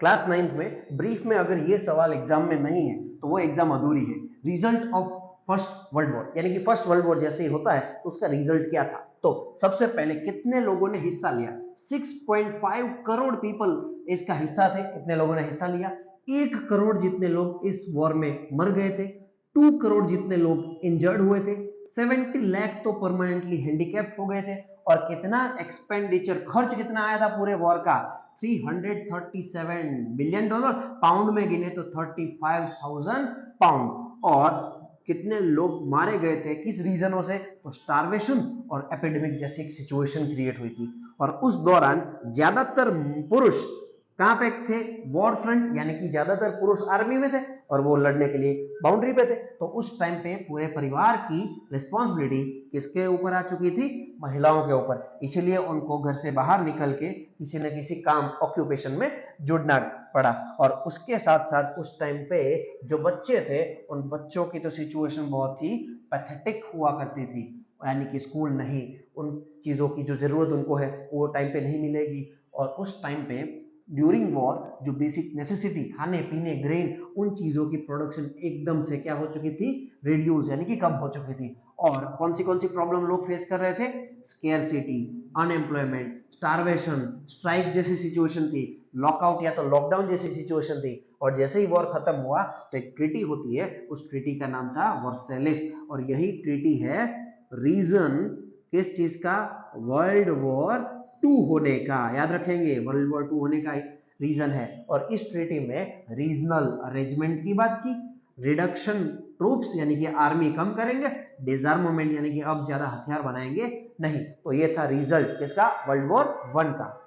Class 9th में brief में अगर ये सवाल एग्जाम में नहीं है तो वो एग्जाम अधूरी है। Result of first world war, यानी कि फर्स्ट वर्ल्ड वॉर जैसे ही होता है तो उसका रिजल्ट क्या था। तो सबसे पहले कितने लोगों ने हिस्सा लिया? 6.5 करोड़ पीपल इसका हिस्सा थे। कितने लोगों ने हिस्सा लिया? 1 करोड़ जितने लोग इस वॉर में मर गए थे, 2 करोड़ जितने लोग इंजर्ड हुए थे, 70 लाख तो परमानेंटली हैंडीकैप्ड हो गए थे। और कितना एक्सपेंडिचर, खर्च कितना आया था पूरे वॉर का? 337 बिलियन डॉलर, पाउंड में गिने तो 35,000 पाउंड। और कितने लोग मारे गए थे, किस रीजनों से? तो स्टारवेशन और एपिडेमिक जैसी एक सिचुएशन क्रिएट हुई थी। और उस दौरान ज्यादातर पुरुष कहां पे थे? वॉर फ्रंट, यानी कि ज्यादातर पुरुष आर्मी में थे और वो लड़ने के लिए बाउंड्री पे थे। तो उस टाइम पे पूरे परिवार की रिस्पॉन्सिबिलिटी किसके ऊपर आ चुकी थी? महिलाओं के ऊपर। इसीलिए उनको घर से बाहर निकल के किसी न किसी काम, ऑक्यूपेशन में जुड़ना पड़ा। और उसके साथ साथ उस टाइम पे जो बच्चे थे, उन बच्चों की तो सिचुएशन बहुत ही पैथेटिक हुआ करती थी, यानी कि स्कूल नहीं, उन चीजों की जो जरूरत उनको है वो टाइम पे नहीं मिलेगी। और उस टाइम पे ड्यूरिंग वॉर जो बेसिक नेसेसिटी, खाने पीने, ग्रेन, उन चीजों की प्रोडक्शन एकदम से क्या हो चुकी थी? रिड्यूस, यानी कि कम हो चुकी थी। और कौन सी प्रॉब्लम लोग फेस कर रहे थे? स्केर्सिटी, अनएम्प्लॉयमेंट, स्टारवेशन, स्ट्राइक जैसी सिचुएशन थी, लॉकआउट या तो लॉकडाउन जैसी सिचुएशन थी। और जैसे ही वॉर खत्म हुआ तो एक ट्रीटी होती है, उस ट्रीटी का नाम था वर्सेलिस। और यही ट्रीटी है रीजन किस चीज का? वर्ल्ड वॉर 2 होने का। याद रखेंगे, वर्ल्ड वॉर 2 होने का रीजन है। और इस ट्रीटी में रीजनल अरेंजमेंट की बात की, रिडक्शन ट्रूप्स यानी कि आर्मी कम करेंगे, डिसआर्मामेंट यानी कि अब ज्यादा हथियार बनाएंगे नहीं। तो ये था रिजल्ट किसका? वर्ल्ड वॉर 1 का।